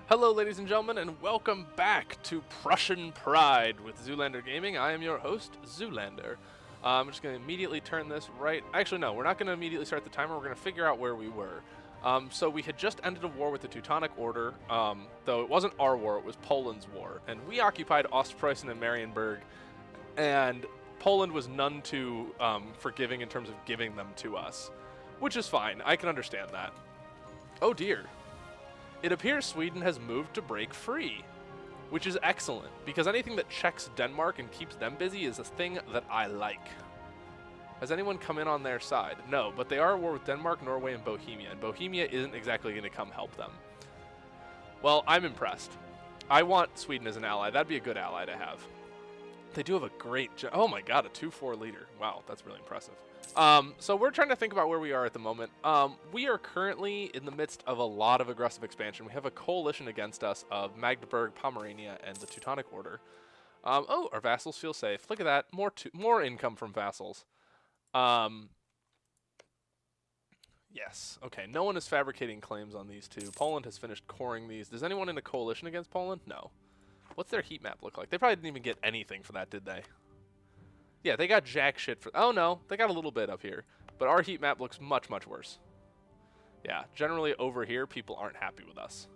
Hello, ladies and gentlemen, and welcome back to Prussian Pride with Xoolander Gaming. I am your host, Xoolander. I'm just going to immediately turn this right. Actually, no, we're not going to immediately start the timer. We're going to figure out where we were. So we had just ended a war with the Teutonic Order, though it wasn't our war, it was Poland's war. And we occupied Ostpreußen and Marienburg, and Poland was none too forgiving in terms of giving them to us, which is fine. I can understand that. Oh dear. It appears Sweden has moved to break free, which is excellent, because anything that checks Denmark and keeps them busy is a thing that I like. Has anyone come in on their side? No, but they are at war with Denmark, Norway, and Bohemia, and Bohemia isn't exactly going to come help them. Well, I'm impressed. I want Sweden as an ally. That'd be a good ally to have. They do have a great... Oh my god, a 2-4 leader. Wow, that's really impressive. So we're trying to think about where we are at the moment. We are currently in the midst of a lot of aggressive expansion. We have a coalition against us of Magdeburg, Pomerania, and the Teutonic Order. Oh, our vassals feel safe. Look at that. More income from vassals. Yes. Okay, no one is fabricating claims on these two. Poland has finished coring these. Does anyone in a coalition against Poland? No. What's their heat map look like? They probably didn't even get anything for that, did they? Yeah, they got jack shit for... Oh, no. They got a little bit up here. But our heat map looks much, much worse. Yeah, generally over here, people aren't happy with us.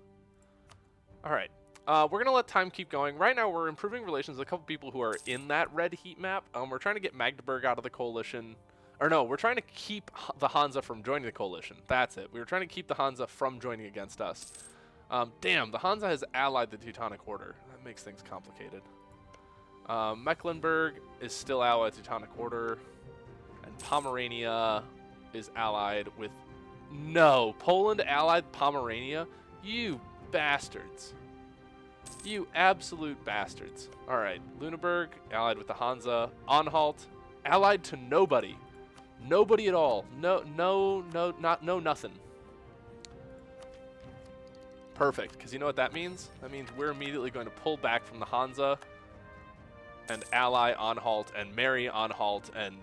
All right. We're going to let time keep going. Right now, we're improving relations with a couple people who are in that red heat map. We're trying to get Magdeburg out of the coalition. Or no, we're trying to keep the Hansa from joining the coalition. That's it. We were trying to keep the Hansa from joining against us. Damn, the Hansa has allied the Teutonic Order. That makes things complicated. Mecklenburg is still allied to Teutonic Order, and Pomerania is allied with... No, Poland allied Pomerania? You bastards. You absolute bastards. Alright, Lüneburg allied with the Hansa. Anhalt allied to nobody. Nobody at all. No, nothing. Perfect, because you know what that means? That means we're immediately going to pull back from the Hansa and ally Anhalt and marry Anhalt, and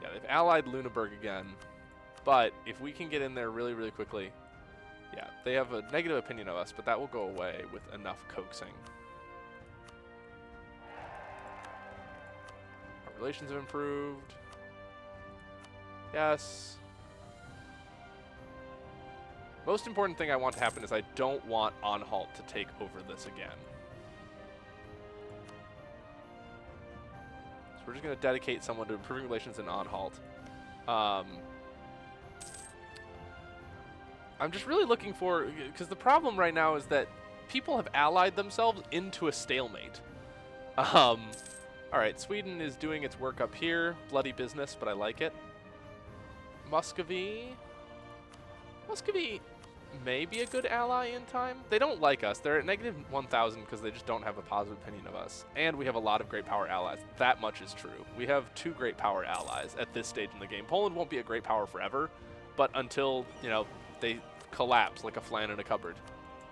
yeah, they've allied Lüneburg again. But if we can get in there really, really quickly, yeah, they have a negative opinion of us, but that will go away with enough coaxing. Our relations have improved. Yes. Most important thing I want to happen is I don't want Anhalt to take over this again. We're just going to dedicate someone to improving relations in Anhalt. I'm just really looking for... Because the problem right now is that people have allied themselves into a stalemate. Alright, Sweden is doing its work up here. Bloody business, but I like it. Muscovy may be a good ally in time. They don't like us. They're at negative 1,000 because they just don't have a positive opinion of us. And we have a lot of great power allies. That much is true. We have 2 great power allies at this stage in the game. Poland won't be a great power forever, but until, you know, they collapse like a flan in a cupboard,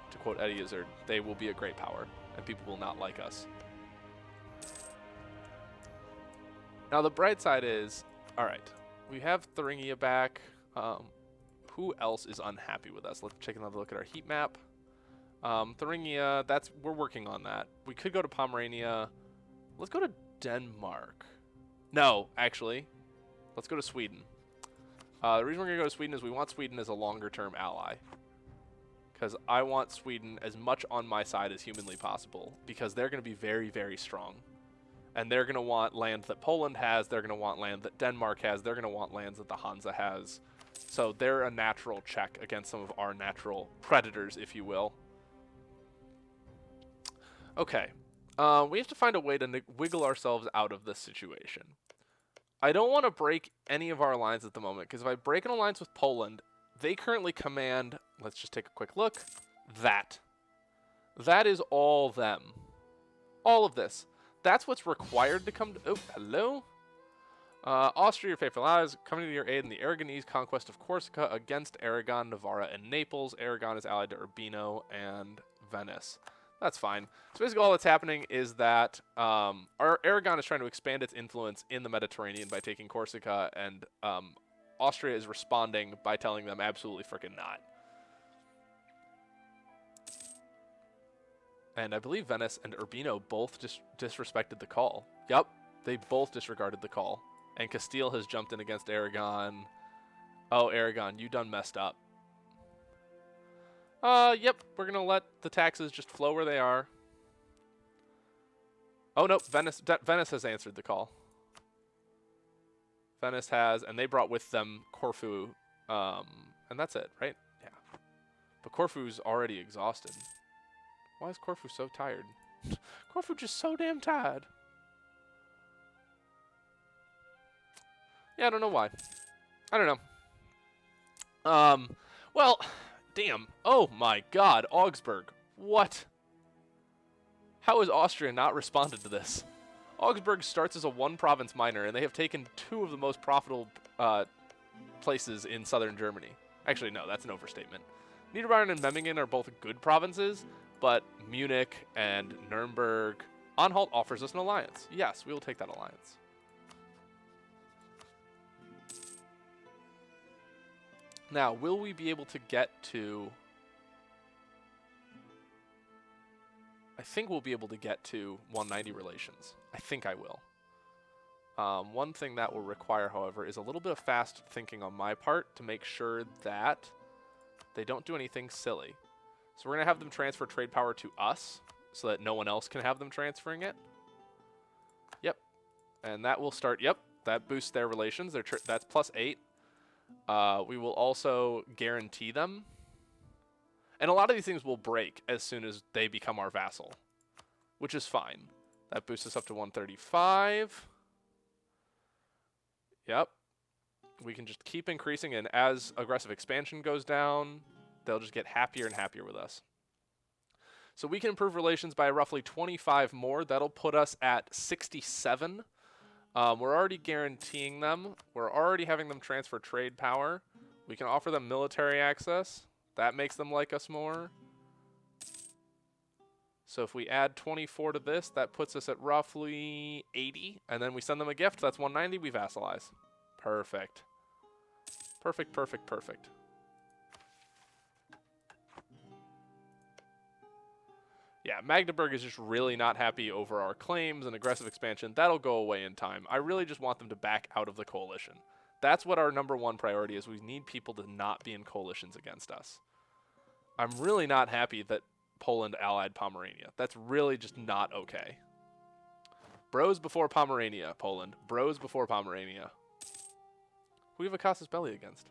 to quote Eddie Izzard, they will be a great power, and people will not like us. Now, the bright side is, all right, we have Thuringia back. Who else is unhappy with us? Let's take another look at our heat map. Thuringia, we're working on that. We could go to Pomerania. Let's go to Denmark. No, actually, let's go to Sweden. The reason we're going to go to Sweden is we want Sweden as a longer-term ally. Because I want Sweden as much on my side as humanly possible. Because they're going to be very, very strong. And they're going to want land that Poland has. They're going to want land that Denmark has. They're going to want lands that the Hansa has. So they're a natural check against some of our natural predators, if you will. Okay. We have to find a way to wiggle ourselves out of this situation. I don't want to break any of our alliances at the moment, because if I break an alliance with Poland, they currently command, let's just take a quick look, that. That is all them. All of this. That's what's required to come to... Oh, hello? Austria, your faithful allies, coming to your aid in the Aragonese conquest of Corsica against Aragon, Navarra, and Naples. Aragon is allied to Urbino and Venice. That's fine. So basically all that's happening is that our Aragon is trying to expand its influence in the Mediterranean by taking Corsica, and Austria is responding by telling them absolutely freaking not. And I believe Venice and Urbino both disrespected the call. Yup, they both disregarded the call. And Castile has jumped in against Aragon. Oh, Aragon, you done messed up. Yep, we're going to let the taxes just flow where they are. Oh, no, Venice has answered the call. Venice has, and they brought with them Corfu. And that's it, right? Yeah. But Corfu's already exhausted. Why is Corfu so tired? Corfu just so damn tired. Yeah, I don't know why. I don't know. Well, damn. Oh my god, Augsburg. What? How has Austria not responded to this? Augsburg starts as a one-province minor, and they have taken 2 of the most profitable places in southern Germany. Actually, no, that's an overstatement. Niederbayern and Memmingen are both good provinces, but Munich and Nuremberg. Anhalt offers us an alliance. Yes, we will take that alliance. Now, will we be able to get to... I think we'll be able to get to 190 relations. I think I will. One thing that will require, however, is a little bit of fast thinking on my part to make sure that they don't do anything silly. So we're going to have them transfer trade power to us so that no one else can have them transferring it. Yep. And that will start, yep, that boosts their relations. That's +8. We will also guarantee them. And a lot of these things will break as soon as they become our vassal, which is fine. That boosts us up to 135. Yep. We can just keep increasing, and as aggressive expansion goes down, they'll just get happier and happier with us. So we can improve relations by roughly 25 more. That'll put us at 67. We're already guaranteeing them. We're already having them transfer trade power. We can offer them military access. That makes them like us more. So if we add 24 to this, that puts us at roughly 80. And then we send them a gift. That's 190. We vassalize. Perfect. Perfect, perfect, perfect. Yeah, Magdeburg is just really not happy over our claims and aggressive expansion. That'll go away in time. I really just want them to back out of the coalition. That's what our #1 priority is. We need people to not be in coalitions against us. I'm really not happy that Poland allied Pomerania. That's really just not okay. Bros before Pomerania, Poland. Bros before Pomerania. Who do we have a casus belli against?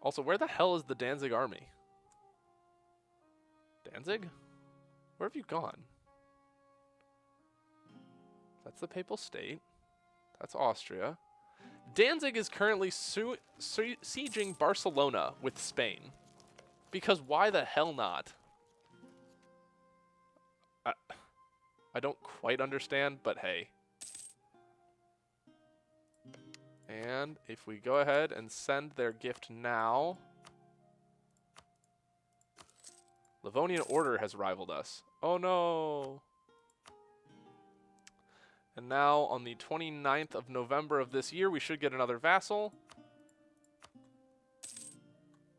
Also, where the hell is the Danzig army? Danzig? Where have you gone? That's the Papal State. That's Austria. Danzig is currently sieging Barcelona with Spain. Because why the hell not? I don't quite understand, but hey. And if we go ahead and send their gift now... Livonian Order has rivaled us. Oh no! And now on the 29th of November of this year, we should get another vassal.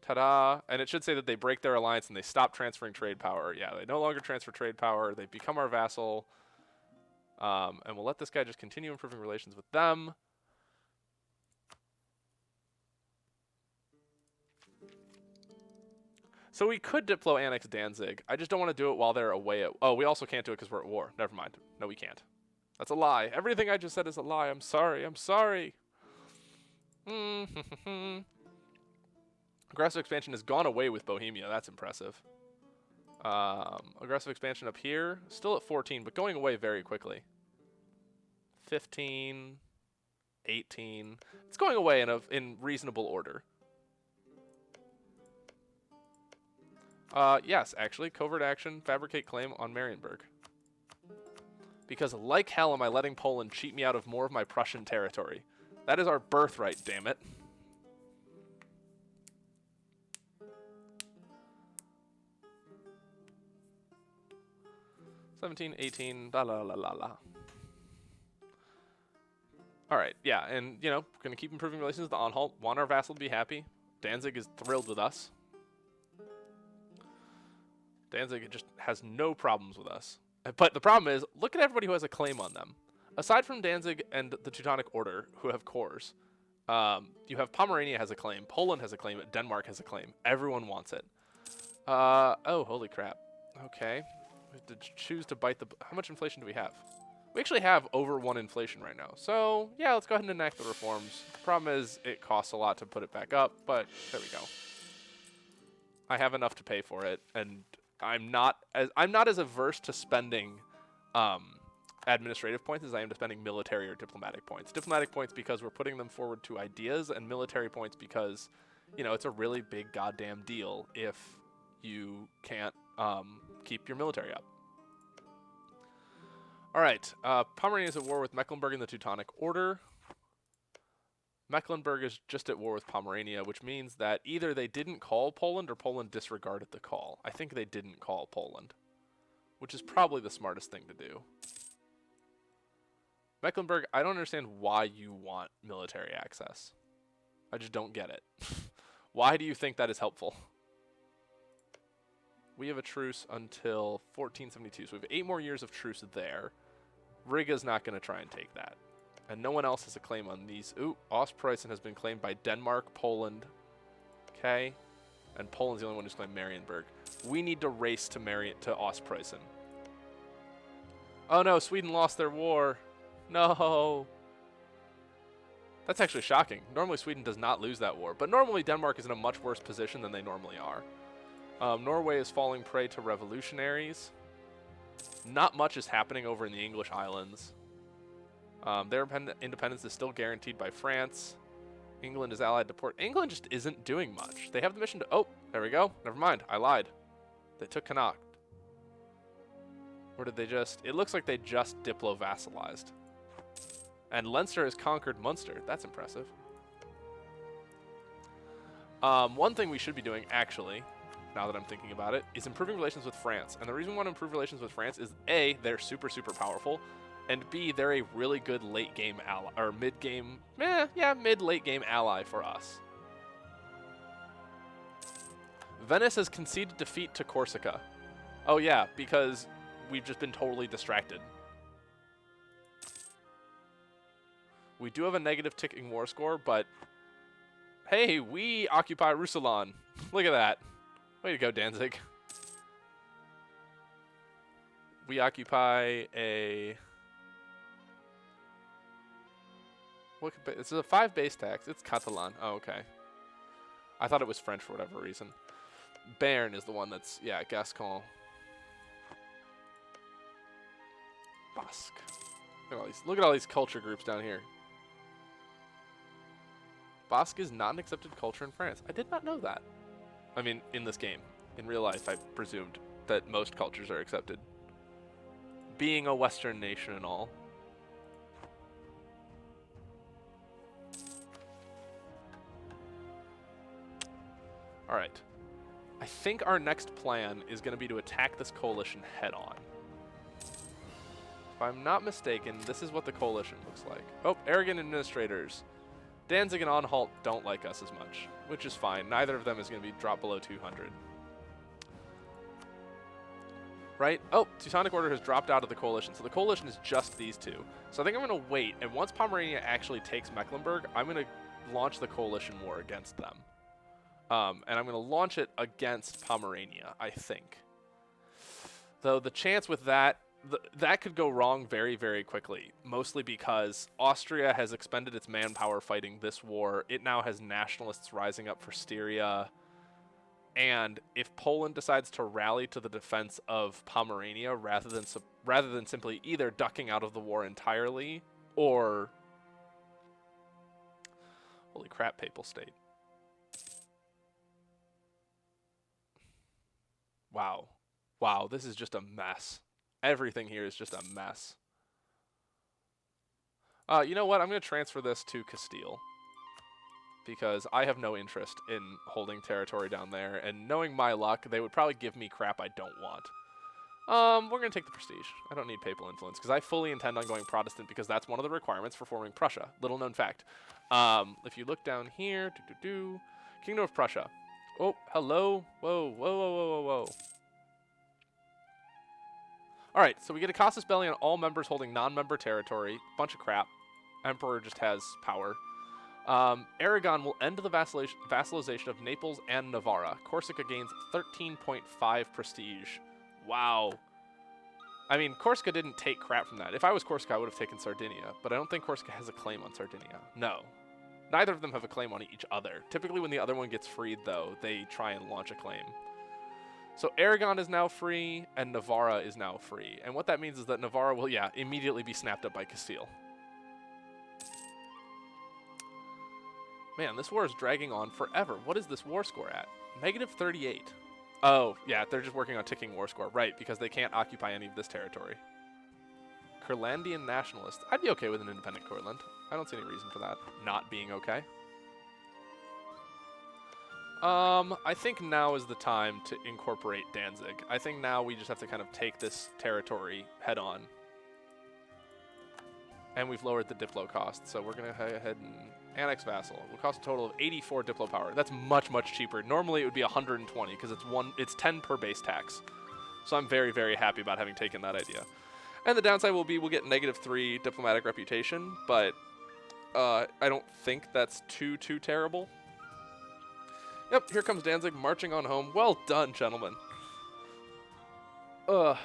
Ta-da! And it should say that they break their alliance and they stop transferring trade power. Yeah, they no longer transfer trade power. They become our vassal. And we'll let this guy just continue improving relations with them. So we could Diplo annex Danzig. I just don't want to do it while they're away at... Oh, we also can't do it because we're at war. Never mind. No, we can't. That's a lie. Everything I just said is a lie. I'm sorry. I'm sorry. Aggressive expansion has gone away with Bohemia. That's impressive. Aggressive expansion up here. Still at 14, but going away very quickly. 15. 18. It's going away in reasonable order. Yes, actually, covert action, fabricate claim on Marienburg. Because like hell am I letting Poland cheat me out of more of my Prussian territory. That is our birthright, damn it. $17, $18, la la la la la. Alright, yeah, and, you know, gonna keep improving relations with the Anhalt. Want our vassal to be happy. Danzig is thrilled with us. Danzig just has no problems with us. But the problem is, look at everybody who has a claim on them. Aside from Danzig and the Teutonic Order, who have cores, you have Pomerania has a claim, Poland has a claim, Denmark has a claim. Everyone wants it. Oh, holy crap. Okay. We have to choose to bite the... How much inflation do we have? We actually have over 1 inflation right now. So, yeah, let's go ahead and enact the reforms. The problem is it costs a lot to put it back up, but there we go. I have enough to pay for it, and I'm not as averse to spending administrative points as I am to spending military or diplomatic points. Diplomatic points because we're putting them forward to ideas, and military points because, you know, it's a really big goddamn deal if you can't keep your military up. All right, Pomerania is at war with Mecklenburg and the Teutonic Order. Mecklenburg is just at war with Pomerania, which means that either they didn't call Poland or Poland disregarded the call. I think they didn't call Poland, which is probably the smartest thing to do. Mecklenburg, I don't understand why you want military access. I just don't get it. Why do you think that is helpful? We have a truce until 1472, so we have 8 more years of truce there. Riga's not going to try and take that. And no one else has a claim on these. Ooh, Ostpreußen has been claimed by Denmark, Poland. Okay. And Poland's the only one who's claimed Marienburg. We need to race to Ostpreußen. Oh no, Sweden lost their war. No. That's actually shocking. Normally Sweden does not lose that war, but normally Denmark is in a much worse position than they normally are. Norway is falling prey to revolutionaries. Not much is happening over in the English islands. Their independence is still guaranteed by France. England is allied to England just isn't doing much. They have the mission to... Oh, there we go. Never mind. I lied. They took Connacht. Or did they just... It looks like they just diplo-vassalized. And Leinster has conquered Munster. That's impressive. One thing we should be doing, actually, now that I'm thinking about it, is improving relations with France. And the reason we want to improve relations with France is, A, they're super, super powerful, and B, they're a really good late-game ally, or mid-game, mid-late game ally for us. Venice has conceded defeat to Corsica. Oh yeah, because we've just been totally distracted. We do have a negative ticking war score, but hey, we occupy Roussillon. Look at that. Way to go, Danzig. We occupy a... What could be, this is a 5 base tax. It's Catalan. Oh, okay. I thought it was French for whatever reason. Béarn is the one that's, yeah, Gascon. Basque. Look at all these culture groups down here. Basque is not an accepted culture in France. I did not know that. I mean, in this game. In real life, I presumed that most cultures are accepted. Being a Western nation and all. Alright. I think our next plan is going to be to attack this coalition head-on. If I'm not mistaken, this is what the coalition looks like. Oh, arrogant administrators. Danzig and Anhalt don't like us as much, which is fine. Neither of them is going to be dropped below 200. Right? Oh, Teutonic Order has dropped out of the coalition, so the coalition is just these two. So I think I'm going to wait, and once Pomerania actually takes Mecklenburg, I'm going to launch the coalition war against them. And I'm going to launch it against Pomerania, I think. Though the chance with that, that could go wrong very, very quickly. Mostly because Austria has expended its manpower fighting this war. It now has nationalists rising up for Styria. And if Poland decides to rally to the defense of Pomerania rather than simply either ducking out of the war entirely or... Holy crap, Papal State. Wow. Wow, this is just a mess. Everything here is just a mess. You know what? I'm going to transfer this to Castile. Because I have no interest in holding territory down there. And knowing my luck, they would probably give me crap I don't want. We're going to take the prestige. I don't need papal influence. Because I fully intend on going Protestant. Because that's one of the requirements for forming Prussia. Little known fact. If you look down here. Kingdom of Prussia. Oh, hello. Whoa, whoa, whoa, whoa, whoa, whoa. All right, so we get a casus belli on all members holding non-member territory. Bunch of crap. Emperor just has power. Aragon will end the vassalization of Naples and Navarra. Corsica gains 13.5 prestige. Wow. I mean, Corsica didn't take crap from that. If I was Corsica, I would have taken Sardinia, but I don't think Corsica has a claim on Sardinia. No. Neither of them have a claim on each other. Typically, when the other one gets freed, though, they try and launch a claim. So Aragon is now free, and Navarra is now free. And what that means is that Navarra will, yeah, immediately be snapped up by Castile. Man, this war is dragging on forever. What is this war score at? Negative 38. Oh, yeah, they're just working on ticking war score. Right, because they can't occupy any of this territory. Curlandian nationalist. I'd be okay with an independent Courland. I don't see any reason for that not being okay. I think now is the time to incorporate Danzig. I think now we just have to kind of take this territory head on. And we've lowered the Diplo cost, so we're going to go ahead and annex vassal. It will cost a total of 84 Diplo power. That's much, much cheaper. Normally it would be 120 because it's 10 per base tax. So I'm very, very happy about having taken that idea. And the downside will be we'll get -3 diplomatic reputation, but I don't think that's too terrible. Yep, here comes Danzig marching on home. Well done, gentlemen.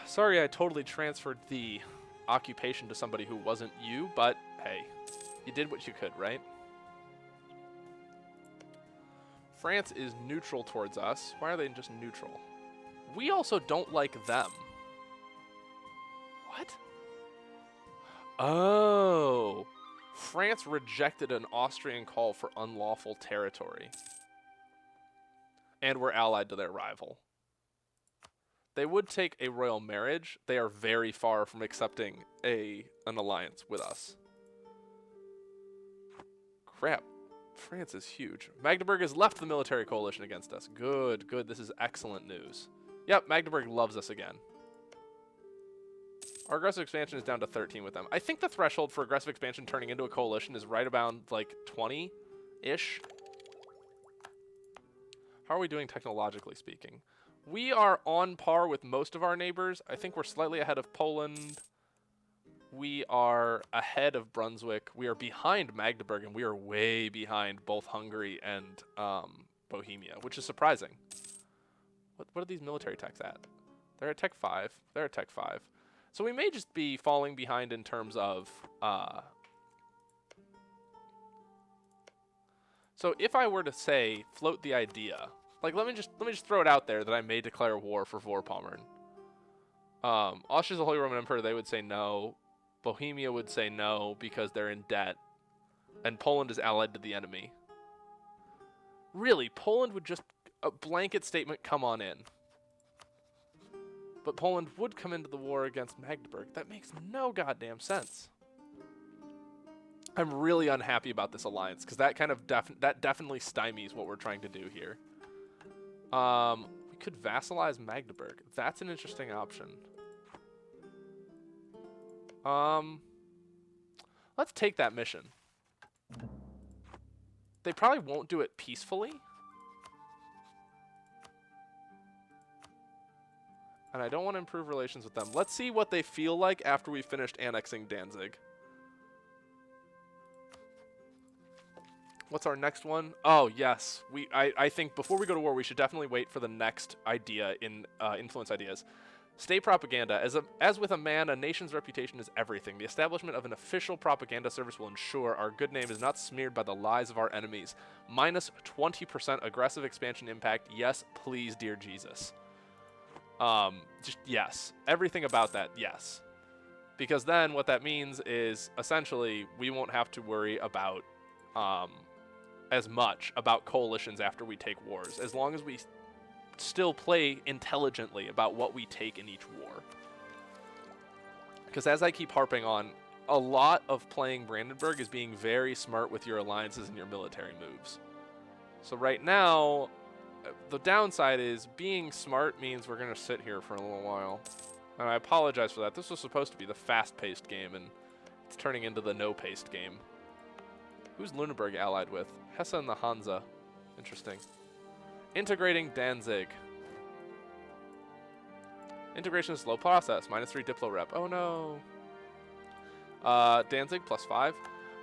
Sorry I totally transferred the occupation to somebody who wasn't you, but hey, you did what you could, right? France is neutral towards us. Why are they just neutral? We also don't like them. What? Oh. France rejected an Austrian call for unlawful territory. And we're allied to their rival. They would take a royal marriage. They are very far from accepting an alliance with us. Crap. France is huge. Magdeburg has left the military coalition against us. Good, good. This is excellent news. Yep, Magdeburg loves us again. Our aggressive expansion is down to 13 with them. I think the threshold for aggressive expansion turning into a coalition is right around, like, 20-ish. How are we doing technologically speaking? We are on par with most of our neighbors. I think we're slightly ahead of Poland. We are ahead of Brunswick. We are behind Magdeburg, and we are way behind both Hungary and Bohemia, which is surprising. What are these military techs at? They're at Tech 5. They're at Tech 5. So we may just be falling behind in terms of... So if I were to say, float the idea... Like, let me just throw it out there that I may declare war for Vorpommern. Austria's the Holy Roman Emperor, they would say no. Bohemia would say no because they're in debt. And Poland is allied to the enemy. Really, Poland would just, a blanket statement, come on in. But Poland would come into the war against Magdeburg. That makes no goddamn sense. I'm really unhappy about this alliance because that kind of that definitely stymies what we're trying to do here. We could vassalize Magdeburg. That's an interesting option. Let's take that mission. They probably won't do it peacefully. And I don't want to improve relations with them. Let's see what they feel like after we finished annexing Danzig. What's our next one? Oh, yes. I think before we go to war, we should definitely wait for the next idea in influence ideas. State propaganda. As with a man, a nation's reputation is everything. The establishment of an official propaganda service will ensure our good name is not smeared by the lies of our enemies. Minus 20% aggressive expansion impact. Yes, please, dear Jesus. Just yes. Everything about that, yes. Because then what that means is essentially we won't have to worry about as much about coalitions after we take wars, as long as we still play intelligently about what we take in each war. Because as I keep harping on, a lot of playing Brandenburg is being very smart with your alliances and your military moves. So right now, the downside is being smart means we're going to sit here for a little while. And I apologize for that. This was supposed to be the fast-paced game, and it's turning into the no-paced game. Who's Lüneburg allied with? Hesse and the Hansa. Interesting. Integrating Danzig. Integration is a slow process. -3 Diplo rep. Oh no. Danzig +5.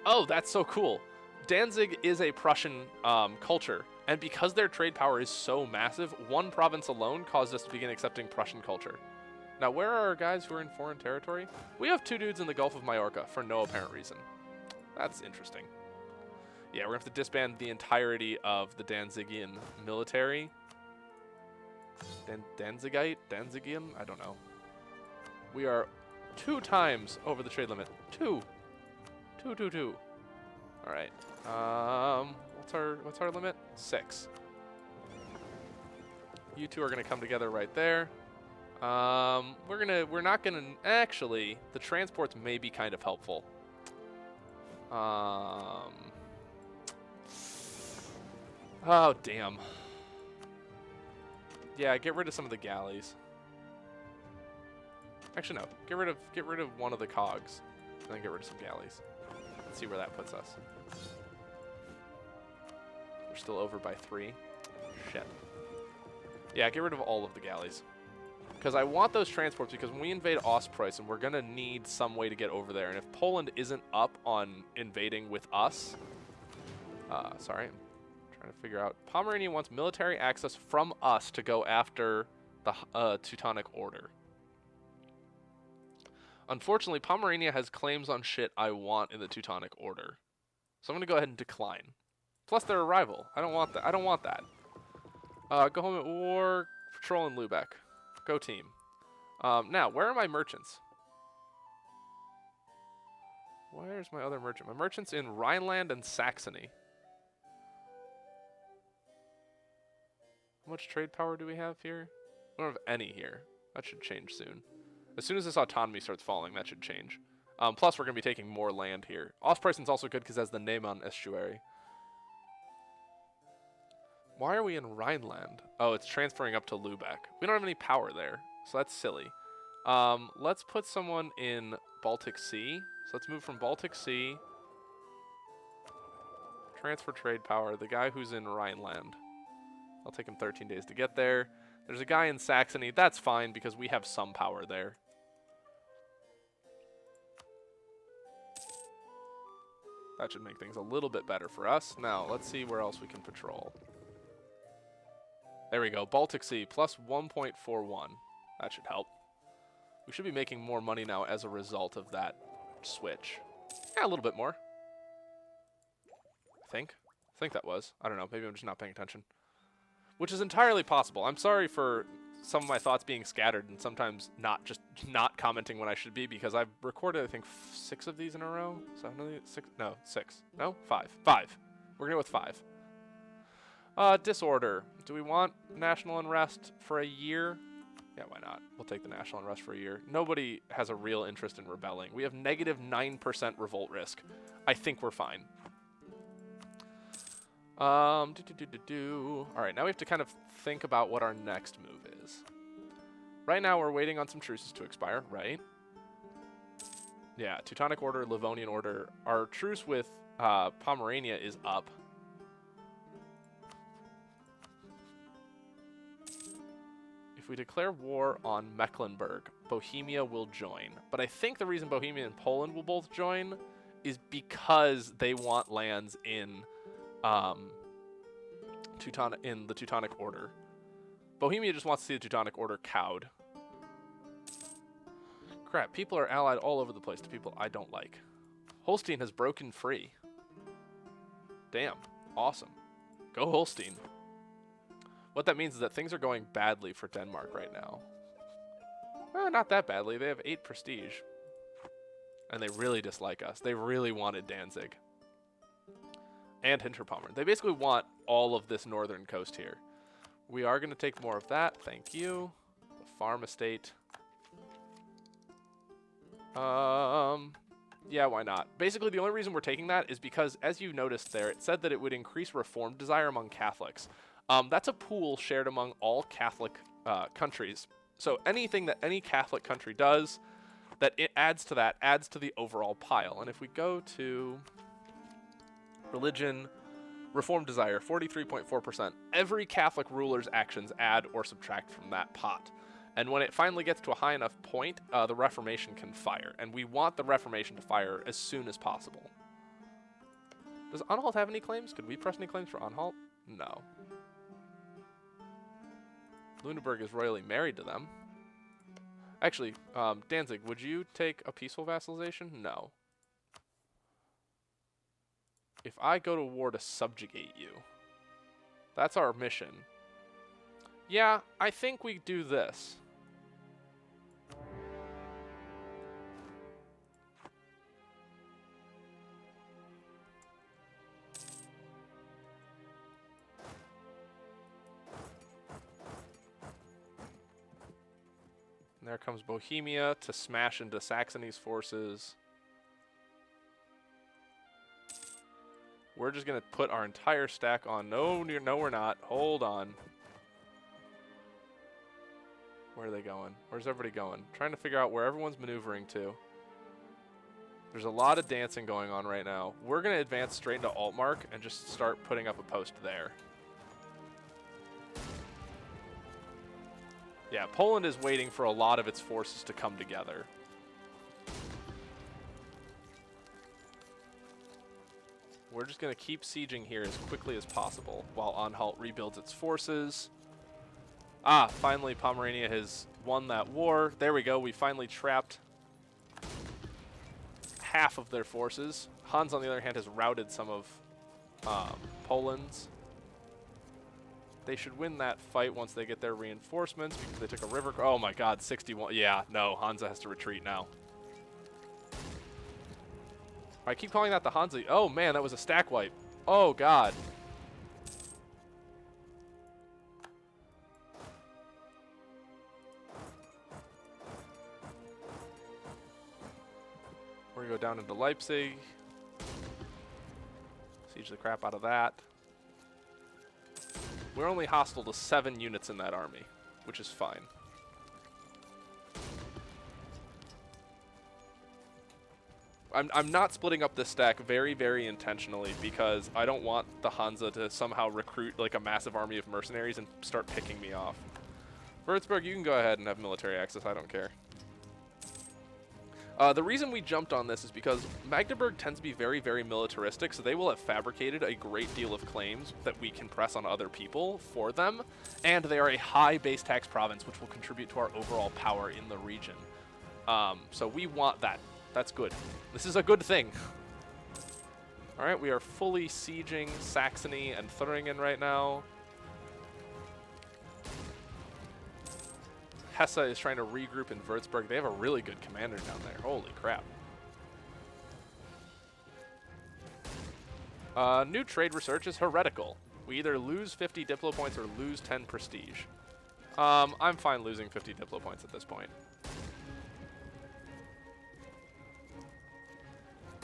Oh, that's so cool. Danzig is a Prussian culture, and because their trade power is so massive, one province alone caused us to begin accepting Prussian culture. Now, where are our guys who are in foreign territory? We have 2 dudes in the Gulf of Majorca for no apparent reason. That's interesting. Yeah, we're going to have to disband the entirety of the Danzigian military. Danzigite? Danzigian? I don't know. We are 2 times over the trade limit. 2. 2, 2, 2. All right. What's our limit? 6. You two are gonna come together right there. We're not gonna actually. The transports may be kind of helpful. Oh damn. Yeah, get rid of some of the galleys. Actually, no. Get rid of one of the cogs, and then get rid of some galleys. Let's see where that puts us. We're still over by 3. Shit. Yeah, get rid of all of the galleys. Because I want those transports, because when we invade Ostpreußen, we're going to need some way to get over there. And if Poland isn't up on invading with us... sorry, I'm trying to figure out... Pomerania wants military access from us to go after the Teutonic Order. Unfortunately, Pomerania has claims on shit I want in the Teutonic Order. So I'm going to go ahead and decline. Plus, they're a rival. I don't want that. I don't want that. Go home at war. Patrol in Lübeck. Go team. Now, where are my merchants? Where's my other merchant? My merchant's in Rhineland and Saxony. How much trade power do we have here? We don't have any here. That should change soon. As soon as this autonomy starts falling, that should change. Plus, we're going to be taking more land here. Ostpreußen's also good because it has the Neman estuary. Why are we in Rhineland? Oh, it's transferring up to Lübeck. We don't have any power there, so that's silly. Let's put someone in Baltic Sea. So let's move from Baltic Sea. Transfer trade power. The guy who's in Rhineland. It'll take him 13 days to get there. There's a guy in Saxony. That's fine because we have some power there. That should make things a little bit better for us. Now, let's see where else we can patrol. There we go. Baltic Sea, plus 1.41. That should help. We should be making more money now as a result of that switch. Yeah, a little bit more. I think that was. I don't know. Maybe I'm just not paying attention. Which is entirely possible. I'm sorry for some of my thoughts being scattered and sometimes not commenting when I should be, because I've recorded, I think, 6 of these in a row. 7 of these? 6? No, 6. No? 5. 5. We're going to go with 5. Disorder. Do we want national unrest for a year? Yeah, why not? We'll take the national unrest for a year. Nobody has a real interest in rebelling. We have negative 9% revolt risk. I think we're fine. All right, now we have to kind of think about what our next move is. Right now, we're waiting on some truces to expire, right? Yeah, Teutonic Order, Livonian Order. Our truce with Pomerania is up. If we declare war on Mecklenburg, Bohemia will join. But I think the reason Bohemia and Poland will both join is because they want lands in the Teutonic Order. Bohemia just wants to see the Teutonic Order cowed. Crap, people are allied all over the place to people I don't like. Holstein has broken free. Damn, awesome. Go Holstein. What that means is that things are going badly for Denmark right now. Well, not that badly. They have 8 prestige. And they really dislike us. They really wanted Danzig. And Hinterpommern. They basically want all of this northern coast here. We are going to take more of that. Thank you. The farm estate. Yeah, why not? Basically, the only reason we're taking that is because, as you noticed there, it said that it would increase reform desire among Catholics. That's a pool shared among all Catholic countries. So anything that any Catholic country does, that it adds to that, adds to the overall pile. And if we go to religion, reform desire, 43.4%, every Catholic ruler's actions add or subtract from that pot. And when it finally gets to a high enough point, the Reformation can fire. And we want the Reformation to fire as soon as possible. Does Anhalt have any claims? Could we press any claims for Anhalt? No. Lunenburg is royally married to them. Actually, Danzig, would you take a peaceful vassalization? No. If I go to war to subjugate you, that's our mission. Yeah, I think we do this. And there comes Bohemia to smash into Saxony's forces. We're just going to put our entire stack on. No, no, we're not. Hold on. Where are they going? Where's everybody going? Trying to figure out where everyone's maneuvering to. There's a lot of dancing going on right now. We're going to advance straight into Altmark and just start putting up a post there. Yeah, Poland is waiting for a lot of its forces to come together. We're just going to keep sieging here as quickly as possible while Anhalt rebuilds its forces. Ah, finally Pomerania has won that war. There we go. We finally trapped half of their forces. Hans, on the other hand, has routed some of Poland's. They should win that fight once they get their reinforcements because they took a river. Oh my god, 61. Yeah, no, Hansa has to retreat now. I keep calling that the Hansa. Oh man, that was a stack wipe. Oh god. We're gonna go down into Leipzig. Siege the crap out of that. We're only hostile to 7 units in that army, which is fine. I'm not splitting up this stack very, very intentionally because I don't want the Hansa to somehow recruit like a massive army of mercenaries and start picking me off. Würzburg, you can go ahead and have military access. I don't care. The reason we jumped on this is because Magdeburg tends to be very, very militaristic, so they will have fabricated a great deal of claims that we can press on other people for them, and they are a high base tax province, which will contribute to our overall power in the region. So we want that. That's good. This is a good thing. All right, we are fully sieging Saxony and Thuringen right now. Hesse is trying to regroup in Würzburg. They have a really good commander down there. Holy crap. New trade research is heretical. We either lose 50 Diplo points or lose 10 prestige. I'm fine losing 50 Diplo points at this point.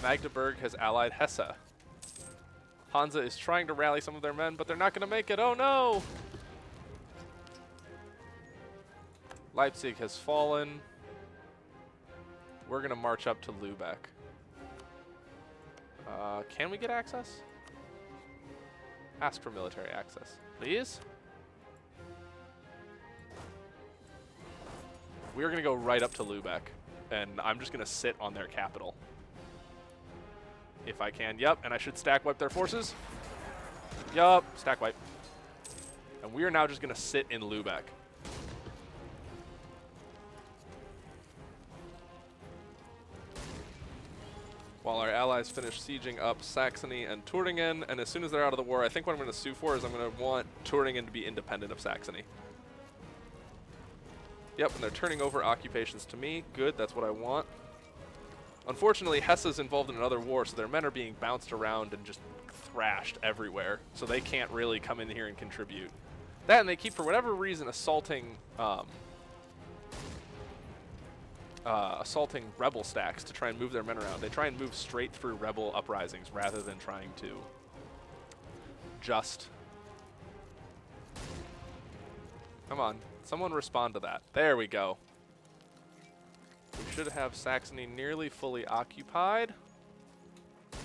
Magdeburg has allied Hesse. Hansa is trying to rally some of their men, but they're not going to make it. Oh no! Leipzig has fallen. We're going to march up to Lübeck. Can we get access? Ask for military access, please. We're going to go right up to Lübeck, and I'm just going to sit on their capital. If I can. Yep, and I should stack wipe their forces. Yup, stack wipe. And we are now just going to sit in Lübeck. While our allies finish sieging up Saxony and Thuringen, and as soon as they're out of the war, I think what I'm going to sue for is I'm going to want Thuringen to be independent of Saxony. Yep, and they're turning over occupations to me. Good, that's what I want. Unfortunately, Hesse's involved in another war, so their men are being bounced around and just thrashed everywhere, so they can't really come in here and contribute. That, and they keep, for whatever reason, assaulting rebel stacks to try and move their men around. They try and move straight through rebel uprisings rather than trying to just... Come on, someone respond to that. There we go. We should have Saxony nearly fully occupied.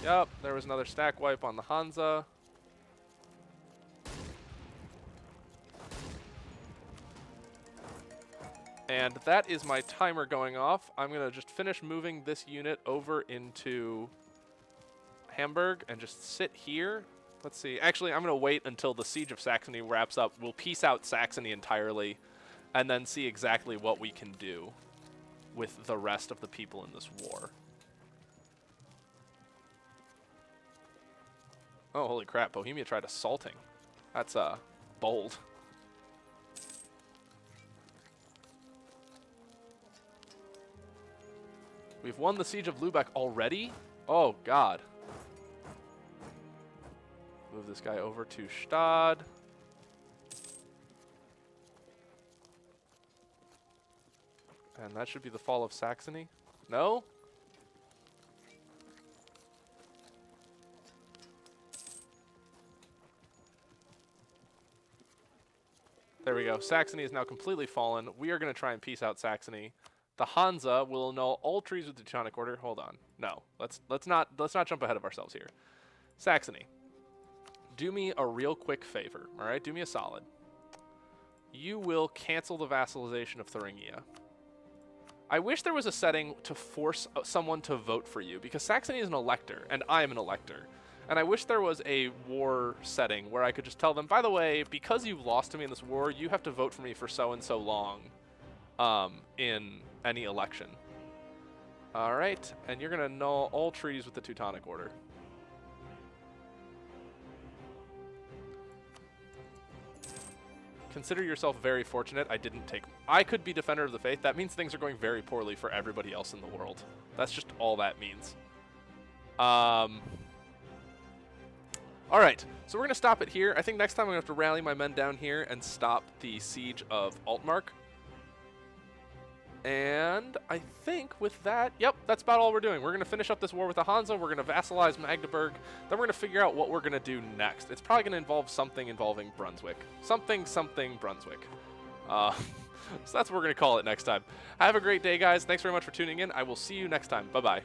Yep, there was another stack wipe on the Hansa. And that is my timer going off. I'm going to just finish moving this unit over into Hamburg and just sit here. Let's see. Actually, I'm going to wait until the Siege of Saxony wraps up. We'll peace out Saxony entirely and then see exactly what we can do with the rest of the people in this war. Oh, holy crap. Bohemia tried assaulting. That's bold. We've won the Siege of Lübeck already? Oh, God. Move this guy over to Stad. And that should be the fall of Saxony. No? There we go. Saxony is now completely fallen. We are going to try and peace out Saxony. The Hansa will annul all treaties with the Teutonic Order. Hold on. No. Let's not jump ahead of ourselves here. Saxony. Do me a real quick favor. All right? Do me a solid. You will cancel the vassalization of Thuringia. I wish there was a setting to force someone to vote for you, because Saxony is an elector, and I am an elector. And I wish there was a war setting where I could just tell them, by the way, because you've lost to me in this war, you have to vote for me for so and so long in any election. All right, and you're going to annul all treaties with the Teutonic Order. Consider yourself very fortunate. I could be Defender of the Faith. That means things are going very poorly for everybody else in the world. That's just all that means. All right, so we're going to stop it here. I think next time I'm going to have to rally my men down here and stop the siege of Altmark. And I think with that, yep, that's about all we're doing. We're going to finish up this war with the Hansa. We're going to vassalize Magdeburg. Then we're going to figure out what we're going to do next. It's probably going to involve something involving Brunswick. Something Brunswick. So that's what we're going to call it next time. Have a great day, guys. Thanks very much for tuning in. I will see you next time. Bye-bye.